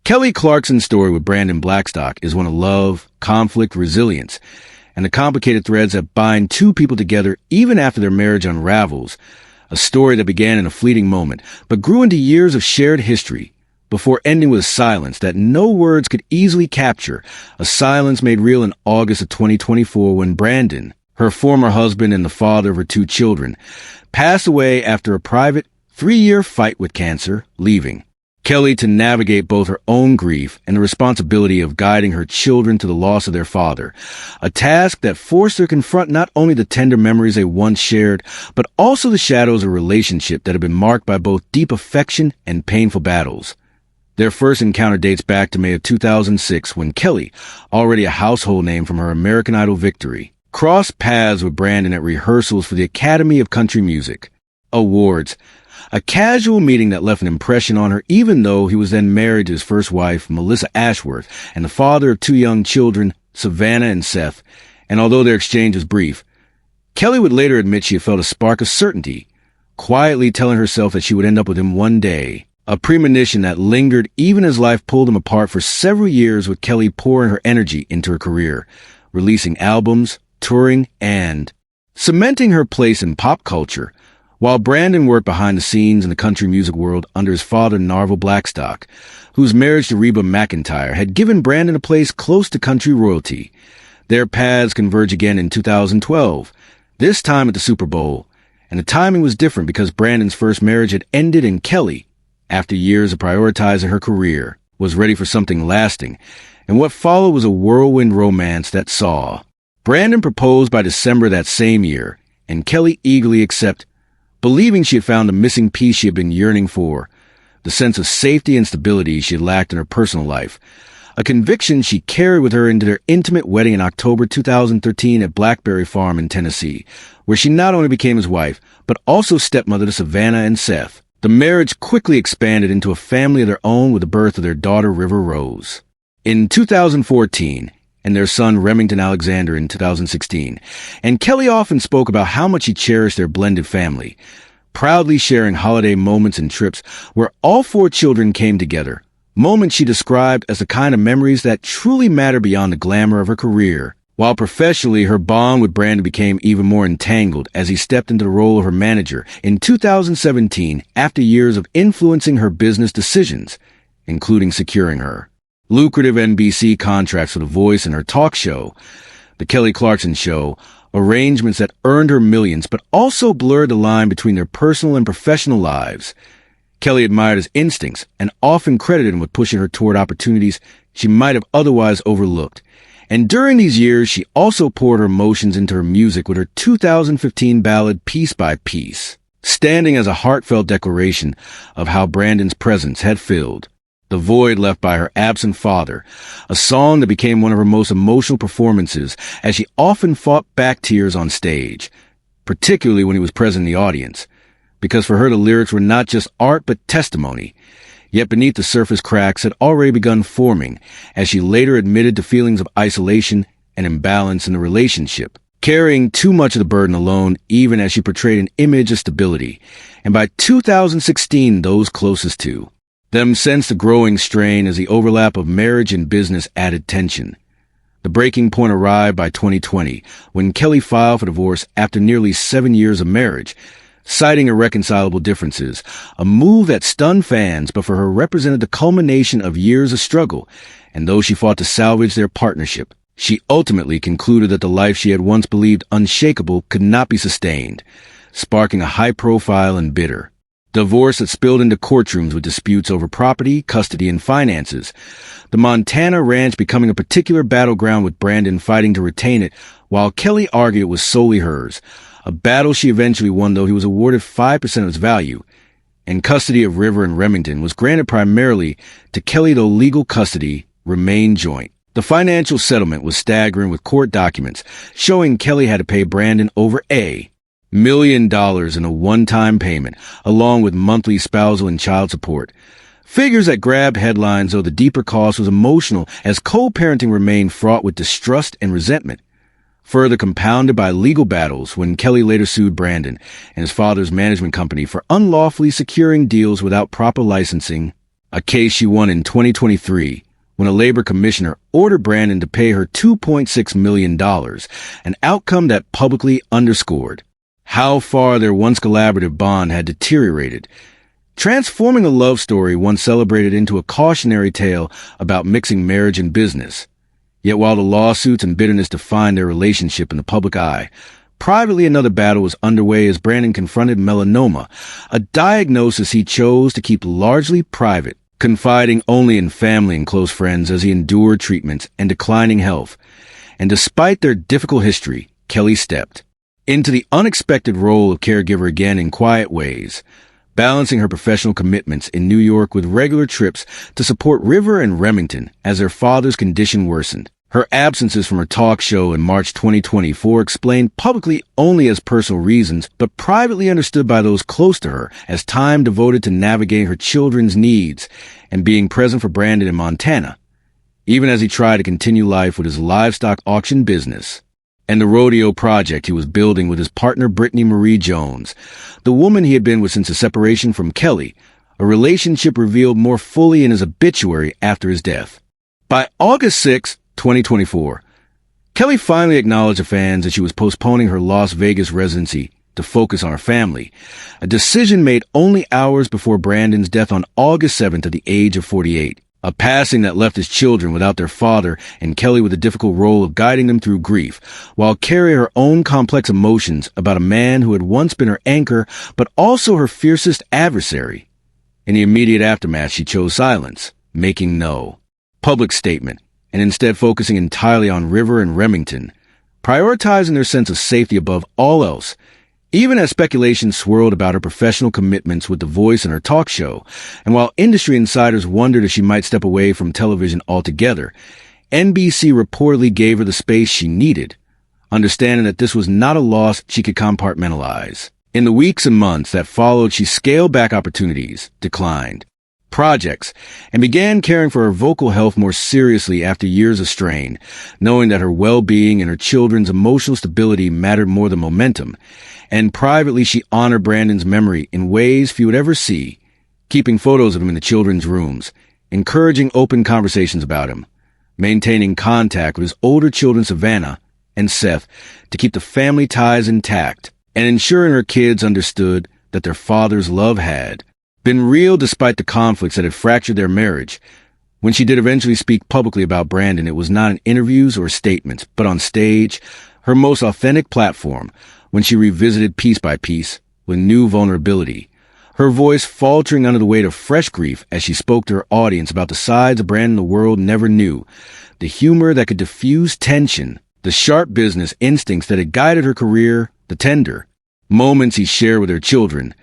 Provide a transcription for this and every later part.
Kelly Clarkson's story with Brandon Blackstock is one of love, conflict, resilience, and the complicated threads that bind two people together even after their marriage unravels. A story that began in a fleeting moment, but grew into years of shared history, before ending with a silence that no words could easily capture, a silence made real in August of 2024 when Brandon, her former husband and the father of her two children, passed away after a private 3-year fight with cancer, leaving Kelly to navigate both her own grief and the responsibility of guiding her children to the loss of their father, a task that forced her to confront not only the tender memories they once shared, but also the shadows of a relationship that had been marked by both deep affection and painful battles. Their first encounter dates back to May of 2006 when Kelly, already a household name from her American Idol victory, crossed paths with Brandon at rehearsals for the Academy of Country Music Awards, a casual meeting that left an impression on her even though he was then married to his first wife, Melissa Ashworth, and the father of two young children, Savannah and Seth, and although their exchange was brief, Kelly would later admit she had felt a spark of certainty, quietly telling herself that she would end up with him one day, a premonition that lingered even as life pulled them apart for several years with Kelly pouring her energy into her career, releasing albums, touring, and cementing her place in pop culture, while Brandon worked behind the scenes in the country music world under his father, Narvel Blackstock, whose marriage to Reba McEntire had given Brandon a place close to country royalty. Their paths converge again in 2012, this time at the Super Bowl, and the timing was different because Brandon's first marriage had ended and Kelly, after years of prioritizing her career, was ready for something lasting, and what followed was a whirlwind romance that saw Brandon proposed by December that same year, and Kelly eagerly accepted, believing she had found the missing piece she had been yearning for, the sense of safety and stability she had lacked in her personal life, a conviction she carried with her into their intimate wedding in October 2013 at Blackberry Farm in Tennessee, where she not only became his wife, but also stepmother to Savannah and Seth. The marriage quickly expanded into a family of their own with the birth of their daughter River Rose in 2014, and their son Remington Alexander in 2016, and Kelly often spoke about how much he cherished their blended family, proudly sharing holiday moments and trips where all 4 children came together, moments she described as the kind of memories that truly matter beyond the glamour of her career. While professionally, her bond with Brandon became even more entangled as he stepped into the role of her manager in 2017 after years of influencing her business decisions, including securing her lucrative NBC contracts for The Voice and her talk show, The Kelly Clarkson Show, arrangements that earned her millions but also blurred the line between their personal and professional lives. Kelly admired his instincts and often credited him with pushing her toward opportunities she might have otherwise overlooked. And during these years, she also poured her emotions into her music with her 2015 ballad Piece by Piece, standing as a heartfelt declaration of how Brandon's presence had filled the void left by her absent father, a song that became one of her most emotional performances as she often fought back tears on stage, particularly when he was present in the audience, because for her the lyrics were not just art but testimony. Yet beneath the surface cracks had already begun forming as she later admitted to feelings of isolation and imbalance in the relationship, carrying too much of the burden alone even as she portrayed an image of stability, and by 2016 those closest to them sensed a growing strain as the overlap of marriage and business added tension. The breaking point arrived by 2020, when Kelly filed for divorce after nearly 7 years of marriage, citing irreconcilable differences, a move that stunned fans but for her represented the culmination of years of struggle, and though she fought to salvage their partnership, she ultimately concluded that the life she had once believed unshakable could not be sustained, sparking a high-profile and bitter divorce that spilled into courtrooms with disputes over property, custody, and finances. The Montana ranch becoming a particular battleground with Brandon fighting to retain it, while Kelly argued it was solely hers, a battle she eventually won though he was awarded 5% of its value, and custody of River and Remington was granted primarily to Kelly though legal custody remained joint. The financial settlement was staggering with court documents showing Kelly had to pay Brandon over $1 million in a one-time payment, along with monthly spousal and child support. Figures that grabbed headlines, though the deeper cost was emotional as co-parenting remained fraught with distrust and resentment, further compounded by legal battles when Kelly later sued Brandon and his father's management company for unlawfully securing deals without proper licensing. a case she won in 2023 when a labor commissioner ordered Brandon to pay her $2.6 million, an outcome that publicly underscored how far their once collaborative bond had deteriorated, transforming a love story once celebrated into a cautionary tale about mixing marriage and business. Yet while the lawsuits and bitterness defined their relationship in the public eye, privately another battle was underway as Brandon confronted melanoma, a diagnosis he chose to keep largely private, confiding only in family and close friends as he endured treatments and declining health. And despite their difficult history, Kelly stepped into the unexpected role of caregiver again in quiet ways, balancing her professional commitments in New York with regular trips to support River and Remington as their father's condition worsened. Her absences from her talk show in March 2024 explained publicly only as personal reasons, but privately understood by those close to her as time devoted to navigating her children's needs and being present for Brandon in Montana, even as he tried to continue life with his livestock auction business and the rodeo project he was building with his partner Brittany Marie Jones, the woman he had been with since his separation from Kelly, a relationship revealed more fully in his obituary after his death. By August 6, 2024, Kelly finally acknowledged to fans that she was postponing her Las Vegas residency to focus on her family, a decision made only hours before Brandon's death on August 7th at the age of 48. A passing that left his children without their father and Kelly with the difficult role of guiding them through grief, while carrying her own complex emotions about a man who had once been her anchor, but also her fiercest adversary. In the immediate aftermath, she chose silence, making no public statement, and instead focusing entirely on River and Remington, prioritizing their sense of safety above all else. Even as speculation swirled about her professional commitments with The Voice and her talk show, and while industry insiders wondered if she might step away from television altogether, NBC reportedly gave her the space she needed, understanding that this was not a loss she could compartmentalize. In the weeks and months that followed, she scaled back opportunities, declined projects, and began caring for her vocal health more seriously after years of strain, knowing that her well-being and her children's emotional stability mattered more than momentum. And privately, she honored Brandon's memory in ways few would ever see, keeping photos of him in the children's rooms, encouraging open conversations about him, maintaining contact with his older children Savannah and Seth to keep the family ties intact, and ensuring her kids understood that their father's love had been real despite the conflicts that had fractured their marriage. When she did eventually speak publicly about Brandon, it was not in interviews or statements, but on stage, her most authentic platform, when she revisited piece by piece with new vulnerability, her voice faltering under the weight of fresh grief as she spoke to her audience about the sides of Brandon the world never knew, the humor that could diffuse tension, the sharp business instincts that had guided her career, the tender moments he shared with her children,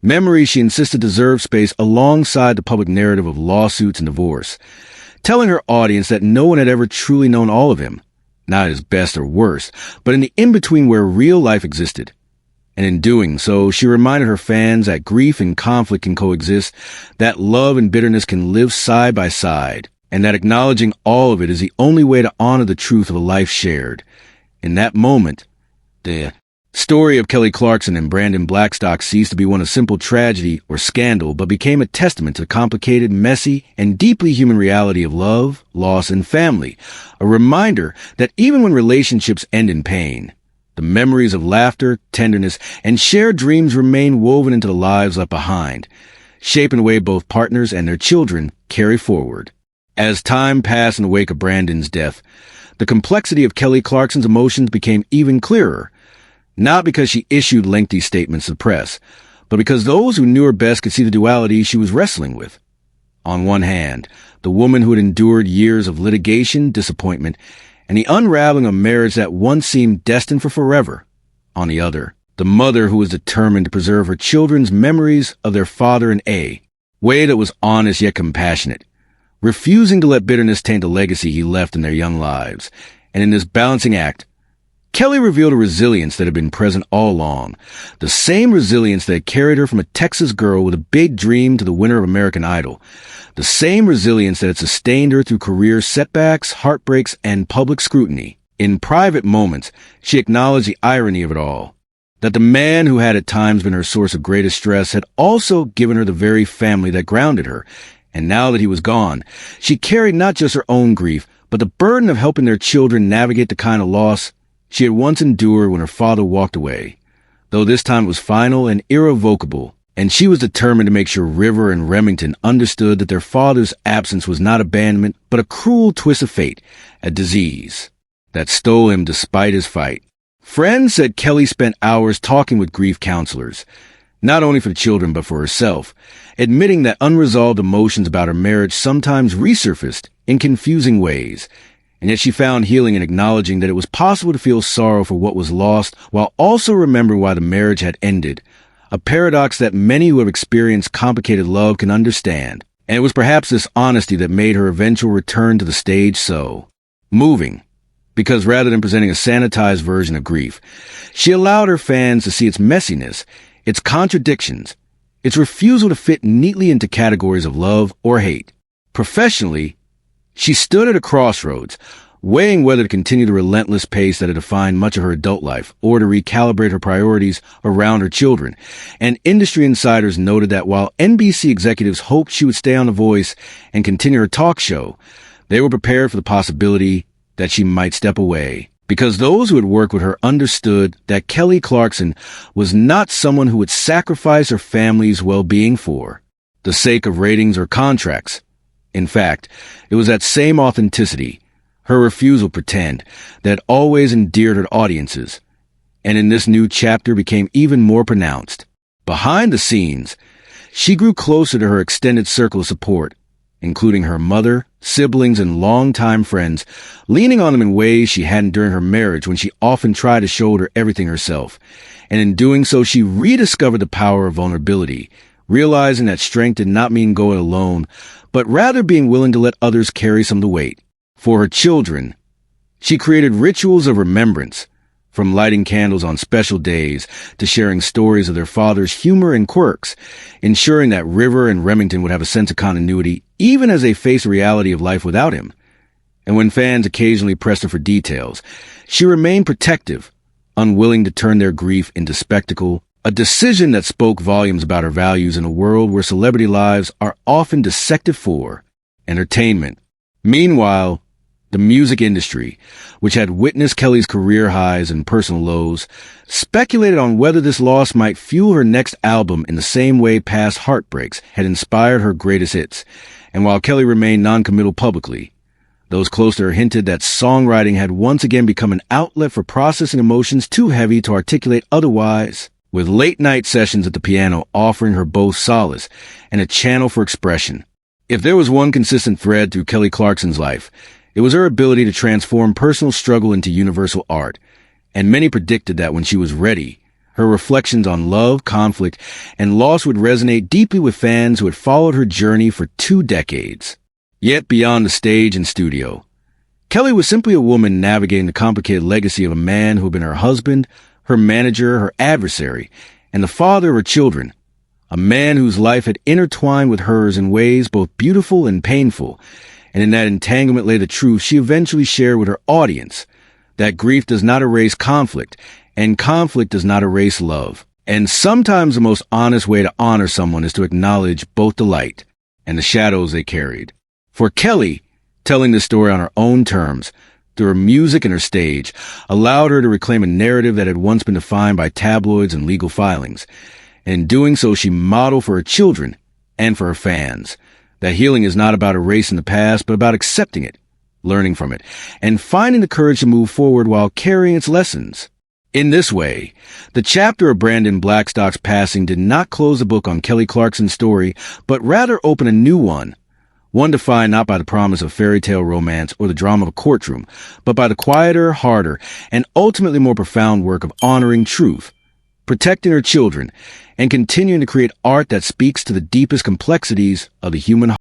memories she insisted deserved space alongside the public narrative of lawsuits and divorce, telling her audience that no one had ever truly known all of him, not his best or worst, but in the in-between where real life existed. And in doing so, she reminded her fans that grief and conflict can coexist, that love and bitterness can live side by side, and that acknowledging all of it is the only way to honor the truth of a life shared. In that moment, the story of Kelly Clarkson and Brandon Blackstock ceased to be one of simple tragedy or scandal, but became a testament to the complicated, messy, and deeply human reality of love, loss, and family. A reminder that even when relationships end in pain, the memories of laughter, tenderness, and shared dreams remain woven into the lives left behind, shaping the way both partners and their children carry forward. As time passed in the wake of Brandon's death, the complexity of Kelly Clarkson's emotions became even clearer. Not because she issued lengthy statements to the press, but because those who knew her best could see the duality she was wrestling with. On one hand, the woman who had endured years of litigation, disappointment, and the unraveling of marriage that once seemed destined for forever. On the other, the mother who was determined to preserve her children's memories of their father in a way that was honest yet compassionate, refusing to let bitterness taint the legacy he left in their young lives. And in this balancing act, Kelly revealed a resilience that had been present all along, the same resilience that had carried her from a Texas girl with a big dream to the winner of American Idol, the same resilience that had sustained her through career setbacks, heartbreaks, and public scrutiny. In private moments, she acknowledged the irony of it all, that the man who had at times been her source of greatest stress had also given her the very family that grounded her, And now that he was gone, she carried not just her own grief, but the burden of helping their children navigate the kind of loss she had once endured when her father walked away. Though this time it was final and irrevocable, and she was determined to make sure River and Remington understood that their father's absence was not abandonment, but a cruel twist of fate, a disease that stole him despite his fight. Friends said Kelly spent hours talking with grief counselors, not only for the children but for herself, admitting that unresolved emotions about her marriage sometimes resurfaced in confusing ways, and yet she found healing in acknowledging that it was possible to feel sorrow for what was lost while also remembering why the marriage had ended, a paradox that many who have experienced complicated love can understand. And it was perhaps this honesty that made her eventual return to the stage so moving, because rather than presenting a sanitized version of grief, she allowed her fans to see its messiness, its contradictions, its refusal to fit neatly into categories of love or hate. Professionally, she stood at a crossroads, weighing whether to continue the relentless pace that had defined much of her adult life or to recalibrate her priorities around her children. And industry insiders noted that while NBC executives hoped she would stay on The Voice and continue her talk show, they were prepared for the possibility that she might step away, because those who had worked with her understood that Kelly Clarkson was not someone who would sacrifice her family's well-being for the sake of ratings or contracts. In fact, it was that same authenticity, her refusal to pretend, that always endeared her to audiences, and in this new chapter became even more pronounced. Behind the scenes, she grew closer to her extended circle of support, including her mother, siblings, and longtime friends, leaning on them in ways she hadn't during her marriage when she often tried to shoulder everything herself. And in doing so, she rediscovered the power of vulnerability, realizing that strength did not mean going alone, but rather being willing to let others carry some of the weight. For her children, she created rituals of remembrance, from lighting candles on special days to sharing stories of their father's humor and quirks, ensuring that River and Remington would have a sense of continuity even as they faced the reality of life without him. And when fans occasionally pressed her for details, she remained protective, unwilling to turn their grief into spectacle, a decision that spoke volumes about her values in a world where celebrity lives are often dissected for entertainment. Meanwhile, the music industry, which had witnessed Kelly's career highs and personal lows, speculated on whether this loss might fuel her next album in the same way past heartbreaks had inspired her greatest hits. And while Kelly remained non-committal publicly, those close to her hinted that songwriting had once again become an outlet for processing emotions too heavy to articulate otherwise, with late-night sessions at the piano offering her both solace and a channel for expression. If there was one consistent thread through Kelly Clarkson's life, it was her ability to transform personal struggle into universal art, and many predicted that when she was ready, her reflections on love, conflict, and loss would resonate deeply with fans who had followed her journey for 2 decades. Yet beyond the stage and studio, Kelly was simply a woman navigating the complicated legacy of a man who had been her husband, her manager, her adversary, and the father of her children, a man whose life had intertwined with hers in ways both beautiful and painful. And in that entanglement lay the truth she eventually shared with her audience, that grief does not erase conflict, and conflict does not erase love. And sometimes the most honest way to honor someone is to acknowledge both the light and the shadows they carried. For Kelly, telling this story on her own terms, through her music and her stage, allowed her to reclaim a narrative that had once been defined by tabloids and legal filings. And in doing so, she modeled for her children and for her fans that healing is not about erasing the past, but about accepting it, learning from it, and finding the courage to move forward while carrying its lessons. In this way, the chapter of Brandon Blackstock's passing did not close the book on Kelly Clarkson's story, but rather open a new one defined not by the promise of fairy tale romance or the drama of a courtroom, but by the quieter, harder, and ultimately more profound work of honoring truth, protecting her children, and continuing to create art that speaks to the deepest complexities of the human heart.